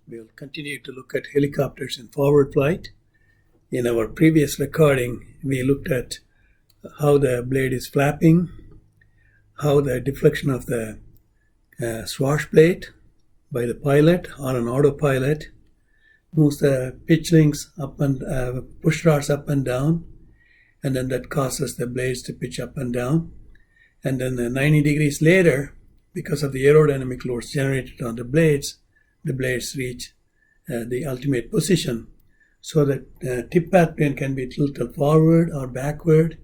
We'll continue to look at helicopters in forward flight. In our previous recording, we looked at how the blade is flapping, how the deflection of the swash plate by the pilot or an autopilot moves the pitch links up and push rods up and down, and then that causes the blades to pitch up and down. And then 90 degrees later, because of the aerodynamic loads generated on the blades reach the ultimate position. So that tip path plane can be tilted forward or backward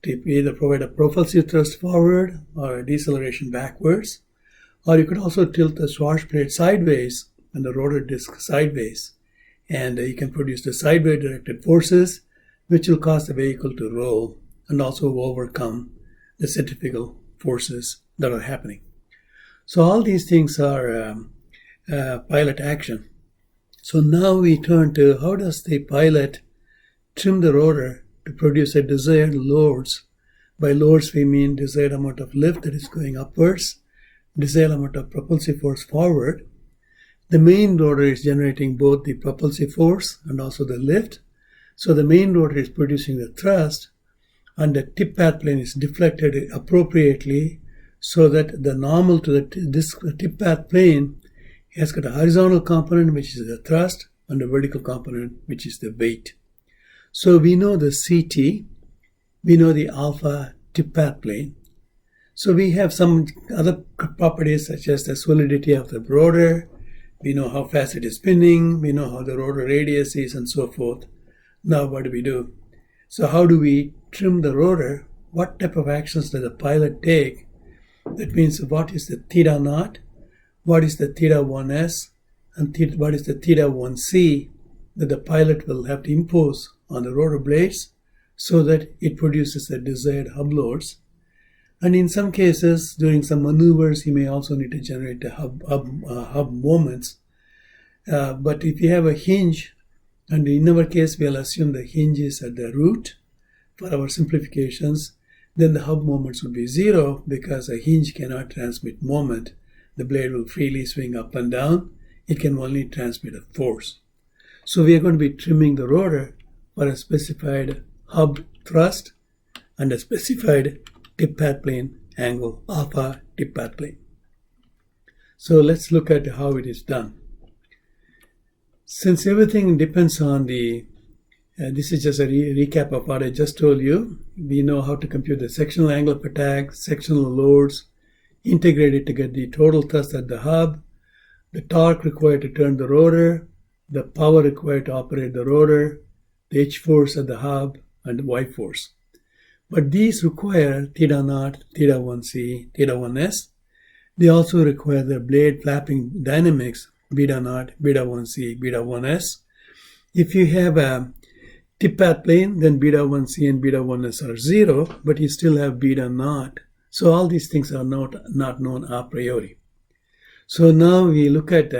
to either provide a propulsive thrust forward or a deceleration backwards. Or you could also tilt the swash plate sideways and the rotor disc sideways. And you can produce the sideways directed forces, which will cause the vehicle to roll and also overcome the centrifugal forces that are happening. So all these things are pilot action. So now we turn to how does the pilot trim the rotor to produce a desired loads. By loads we mean desired amount of lift that is going upwards, desired amount of propulsive force forward. The main rotor is generating both the propulsive force and also the lift. So the main rotor is producing the thrust, and the tip path plane is deflected appropriately so that the normal to this tip path plane has got a horizontal component, which is the thrust, and a vertical component, which is the weight. So we know the CT, we know the alpha tip path plane. So we have some other properties such as the solidity of the rotor, we know how fast it is spinning, we know how the rotor radius is, and so forth. Now what do? So how do we trim the rotor? What type of actions does the pilot take? That means what is the theta naught, what is the theta 1s, and what is the theta 1c that the pilot will have to impose on the rotor blades so that it produces the desired hub loads. And in some cases, during some maneuvers, you may also need to generate the hub moments. But if you have a hinge, and in our case, we'll assume the hinge is at the root for our simplifications, then the hub moments would be zero because a hinge cannot transmit moment. The blade will freely swing up and down. It can only transmit a force. So we are going to be trimming the rotor for a specified hub thrust and a specified tip path plane angle, alpha tip path plane. So let's look at how it is done. Since everything depends on this is just a recap of what I just told you. We know how to compute the sectional angle of attack, sectional loads, integrate it to get the total thrust at the hub, the torque required to turn the rotor, the power required to operate the rotor, the H force at the hub, and the Y force. But these require theta naught, theta 1c, theta 1s. They also require the blade flapping dynamics, beta naught, beta 1c, beta 1s. If you have a tip path plane, then beta 1c and beta 1s are zero, but you still have beta naught. So all these things are not known a priori. So now we look at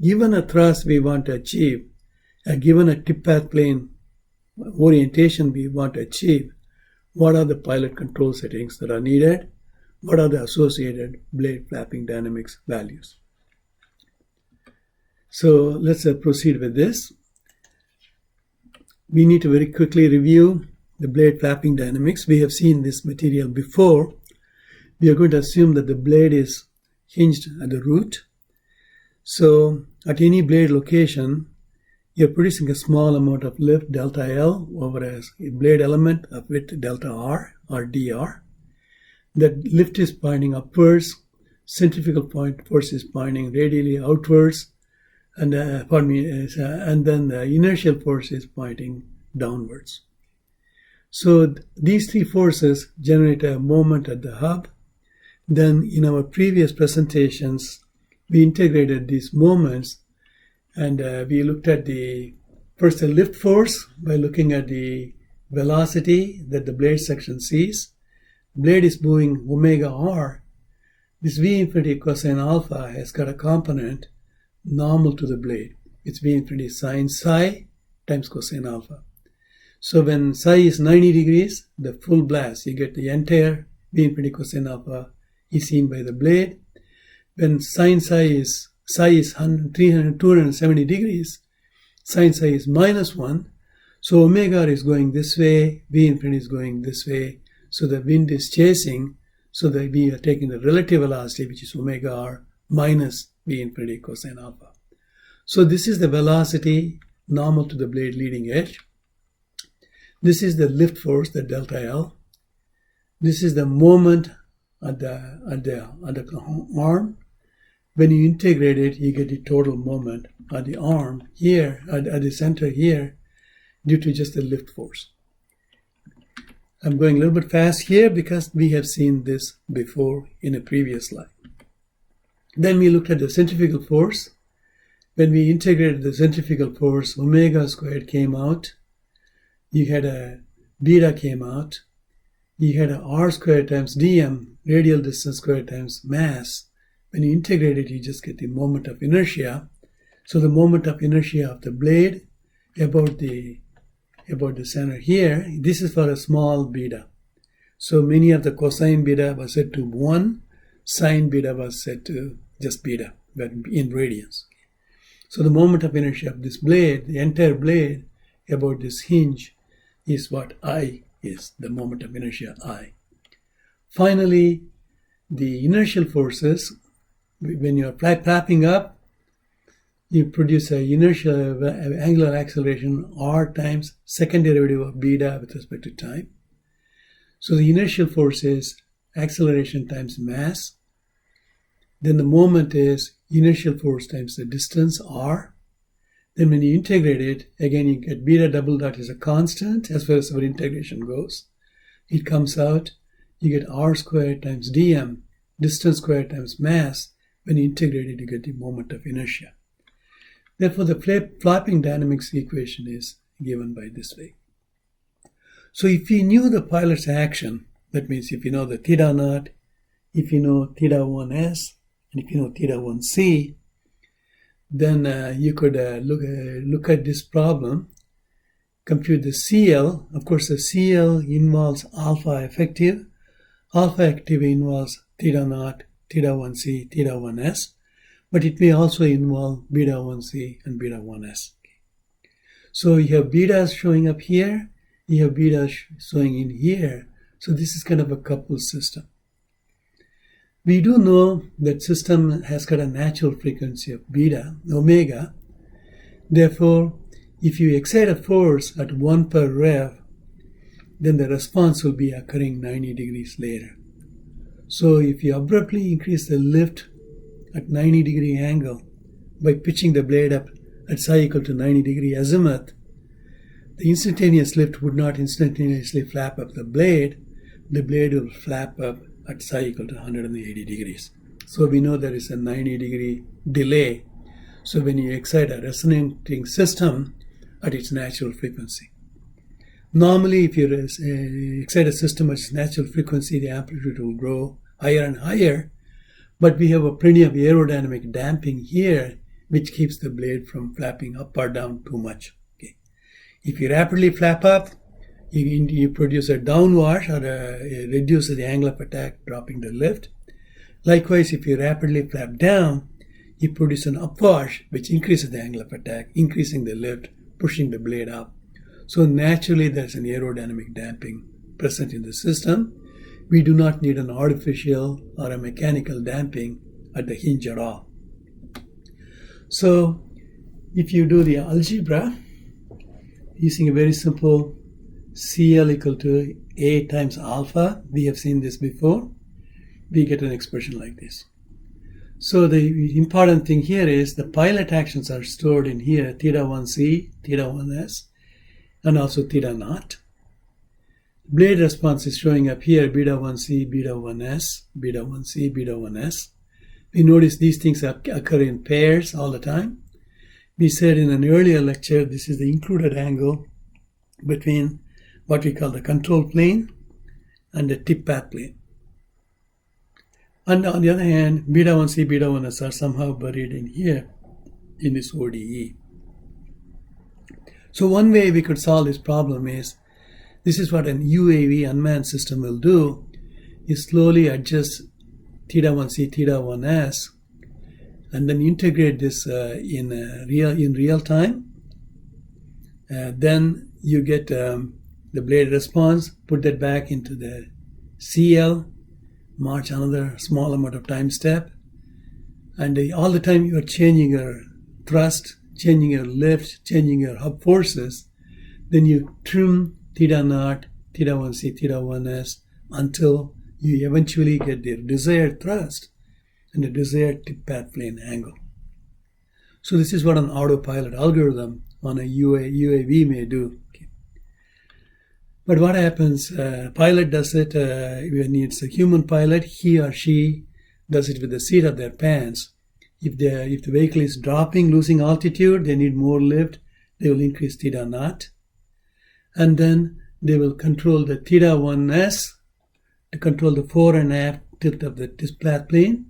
given a thrust we want to achieve, given a tip path plane orientation we want to achieve, what are the pilot control settings that are needed? What are the associated blade flapping dynamics values? So let's proceed with this. We need to very quickly review the blade flapping dynamics. We have seen this material before. We are going to assume that the blade is hinged at the root. So at any blade location, you're producing a small amount of lift, delta L, over a blade element of width, delta R, or dr. That lift is pointing upwards, centrifugal force is pointing radially outwards, and then the inertial force is pointing downwards. So these three forces generate a moment at the hub. Then in our previous presentations, we integrated these moments, and we looked at first the lift force by looking at the velocity that the blade section sees. The blade is moving omega r. This V infinity cosine alpha has got a component normal to the blade. It's V infinity sine psi times cosine alpha. So when psi is 90 degrees, the full blast, you get the entire V infinity cosine alpha is seen by the blade. When sine psi is psi is 270 degrees, sine psi is -1. So omega is going this way, V infinity is going this way. So the wind is chasing, so that we are taking the relative velocity, which is omega r minus V infinity cosine alpha. So this is the velocity normal to the blade leading edge. This is the lift force, the delta L. This is the moment at the arm. When you integrate it, you get the total moment at the arm here, at the center here, due to just the lift force. I'm going a little bit fast here because we have seen this before in a previous slide. Then we looked at the centrifugal force. When we integrated the centrifugal force, omega squared came out. You had a beta came out. You had a r squared times dm, radial distance squared times mass. When you integrate it, you just get the moment of inertia. So the moment of inertia of the blade about the center here, this is for a small beta. So many of the cosine beta was set to 1, sine beta was set to just beta, but in radians. So the moment of inertia of this blade, the entire blade about this hinge, is what I is, the moment of inertia I. Finally, the inertial forces, when you are flapping up, you produce a inertial angular acceleration r times second derivative of beta with respect to time. So the inertial force is acceleration times mass. Then the moment is inertial force times the distance r. Then when you integrate it, again you get beta double dot is a constant as far as our integration goes. It comes out, you get r squared times dm, distance squared times mass. When you integrate it, you get the moment of inertia. Therefore, the flapping dynamics equation is given by this way. So if you knew the pilot's action, that means if you know the theta naught, if you know theta 1s, and if you know theta 1c, then you could look at this problem, compute the CL. Of course, the CL involves alpha effective. Alpha active involves theta naught, theta 1c, theta 1s. But it may also involve beta 1c and beta 1s. So you have betas showing up here, you have betas showing in here. So this is kind of a coupled system. We do know that system has got a natural frequency of beta, omega. Therefore, if you excite a force at 1 per rev, then the response will be occurring 90 degrees later. So if you abruptly increase the lift at 90 degree angle by pitching the blade up at psi equal to 90 degree azimuth, the instantaneous lift would not instantaneously flap up the blade will flap up at psi equal to 180 degrees. So we know there is a 90 degree delay. So when you excite a resonating system at its natural frequency. Normally, if you excite a system at its natural frequency, the amplitude will grow higher and higher. But we have plenty of aerodynamic damping here, which keeps the blade from flapping up or down too much. Okay. If you rapidly flap up, you produce a downwash or reduce the angle of attack, dropping the lift. Likewise, if you rapidly flap down, you produce an upwash, which increases the angle of attack, increasing the lift, pushing the blade up. So naturally, there's an aerodynamic damping present in the system. We do not need an artificial or a mechanical damping at the hinge at all. So if you do the algebra using a very simple CL equal to A times alpha, we have seen this before, we get an expression like this. So the important thing here is the pilot actions are stored in here, theta 1c, theta 1s, and also theta naught. Blade response is showing up here, beta 1c, beta 1s, beta 1c, beta 1s. We notice these things occur in pairs all the time. We said in an earlier lecture, this is the included angle between what we call the control plane and the tip path plane. And on the other hand, beta 1c, beta 1s are somehow buried in here in this ODE. So one way we could solve this problem is, this is what an UAV unmanned system will do, is slowly adjust theta 1c, theta 1s and then integrate this in real time. Then you get the blade response, put that back into the CL, march another small amount of time step, and all the time you are changing your thrust, changing your lift, changing your hub forces. Then you trim theta naught, theta 1C, theta 1S until you eventually get the desired thrust and the desired tip path plane angle. So this is what an autopilot algorithm on a UAV may do. Okay. But what happens, pilot does it when it's a human pilot, he or she does it with the seat of their pants. If the vehicle is dropping, losing altitude, they need more lift, they will increase theta naught. And then they will control the theta 1S to control the fore and aft tilt of the tip path plane.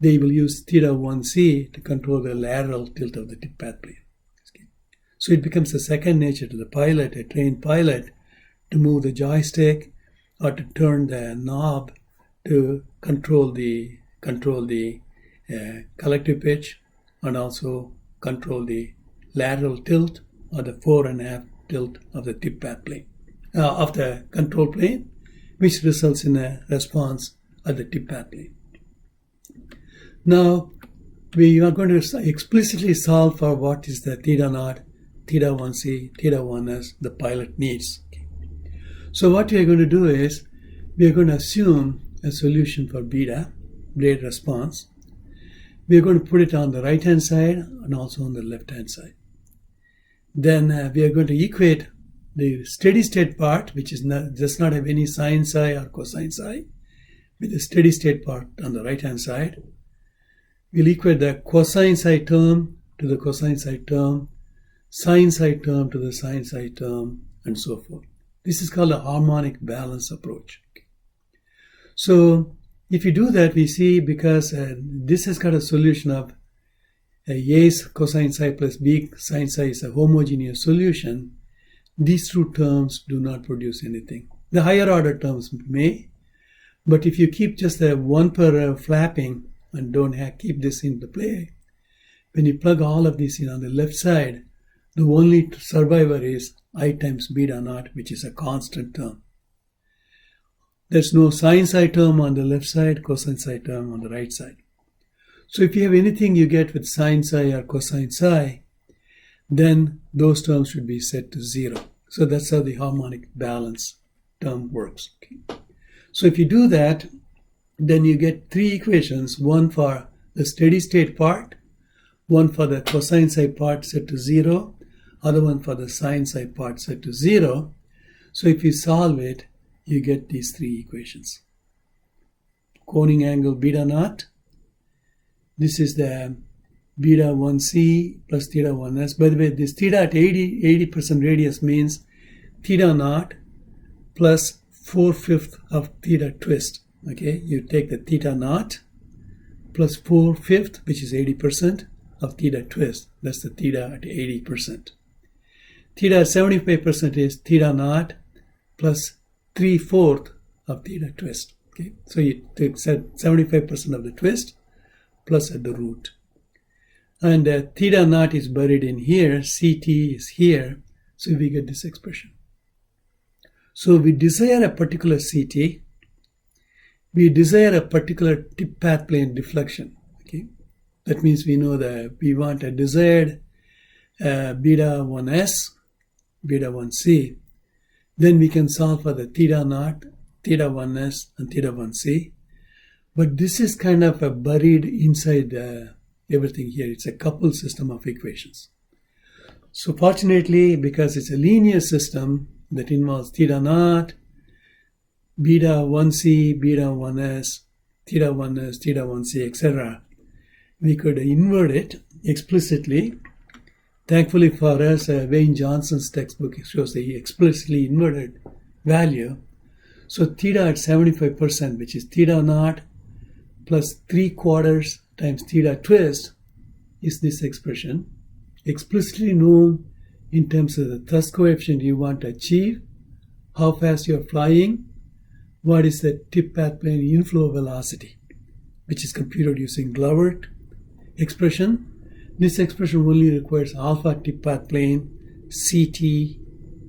They will use theta 1C to control the lateral tilt of the tip path plane. Okay. So it becomes a second nature to the pilot, a trained pilot, to move the joystick or to turn the knob to control the collective pitch and also control the lateral tilt or the fore and aft tilt of the tip path plane, of the control plane, which results in a response at the tip path plane. Now, we are going to explicitly solve for what is the theta naught, theta 1C, theta 1S the pilot needs. Okay. So what we are going to do is, we are going to assume a solution for beta, blade response. We are going to put it on the right-hand side and also on the left-hand side. Then we are going to equate the steady-state part, which does not have any sine psi or cosine psi, with the steady-state part on the right-hand side. We'll equate the cosine psi term to the cosine psi term, sine psi term to the sine psi term, and so forth. This is called a harmonic balance approach. Okay. So if you do that, we see because this has got a solution of A's cosine psi plus B sine psi is a homogeneous solution, these two terms do not produce anything. The higher order terms may, but if you keep just the one per flapping and don't keep this into play, when you plug all of this in on the left side, the only survivor is I times beta naught, which is a constant term. There's no sine psi term on the left side, cosine psi term on the right side. So if you have anything you get with sine psi or cosine psi, then those terms should be set to 0. So that's how the harmonic balance term works. Okay. So if you do that, then you get three equations, one for the steady state part, one for the cosine psi part set to 0, other one for the sine psi part set to 0. So if you solve it, you get these three equations. Coning angle beta naught. This is the beta 1C plus theta 1S. By the way, this theta at 80% radius means theta naught plus 4/5 of theta twist. Okay, you take the theta naught plus 4/5, which is 80% of theta twist. That's the theta at 80%. Theta at 75% is theta naught plus 3/4 of theta twist. Okay, so you take 75% of the twist plus at the root. And theta naught is buried in here, CT is here, so we get this expression. So we desire a particular CT, we desire a particular tip path plane deflection. Okay, that means we know that we want a desired beta 1S, beta 1C. Then we can solve for the theta naught, theta 1S, and theta 1C. But this is kind of a buried inside everything here. It's a coupled system of equations. So fortunately, because it's a linear system that involves theta naught, beta 1C, beta 1S, theta 1S, theta 1C, etc., we could invert it explicitly. Thankfully for us, Wayne Johnson's textbook shows the explicitly inverted value. So theta at 75%, which is theta naught plus 3/4 times theta twist, is this expression, explicitly known in terms of the thrust coefficient you want to achieve, how fast you are flying, what is the tip path plane inflow velocity, which is computed using Glovert, expression. This expression only requires alpha tip path plane, CT,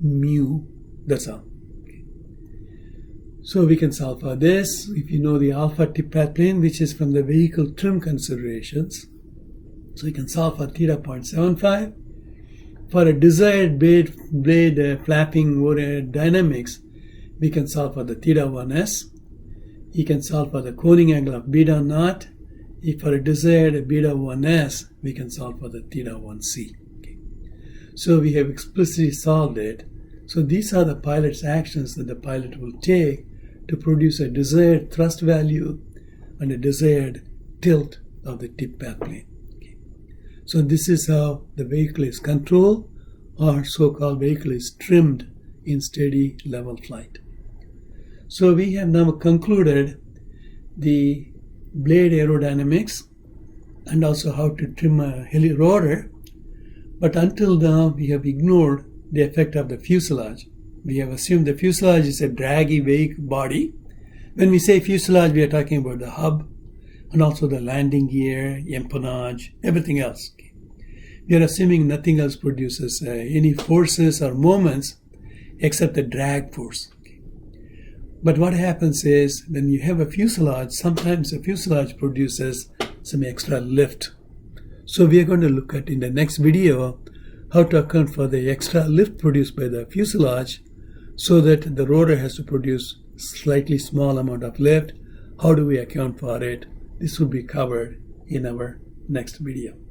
mu, that's all. So we can solve for this if you know the alpha tip path plane, which is from the vehicle trim considerations. So we can solve for theta 0.75. For a desired blade flapping dynamics, we can solve for the theta 1s. You can solve for the coning angle of beta naught. If for a desired beta 1s, we can solve for the theta 1c. Okay. So we have explicitly solved it. So these are the pilot's actions that the pilot will take to produce a desired thrust value and a desired tilt of the tip path plane. Okay. So this is how the vehicle is controlled, or so-called vehicle is trimmed in steady level flight. So we have now concluded the blade aerodynamics and also how to trim a helirotor. But until now, we have ignored the effect of the fuselage. We have assumed the fuselage is a draggy vehicle body. When we say fuselage, we are talking about the hub and also the landing gear, empennage, everything else. Okay. We are assuming nothing else produces any forces or moments except the drag force. Okay. But what happens is when you have a fuselage, sometimes the fuselage produces some extra lift. So we are going to look at in the next video how to account for the extra lift produced by the fuselage so that the rotor has to produce slightly small amount of lift. How do we account for it? This will be covered in our next video.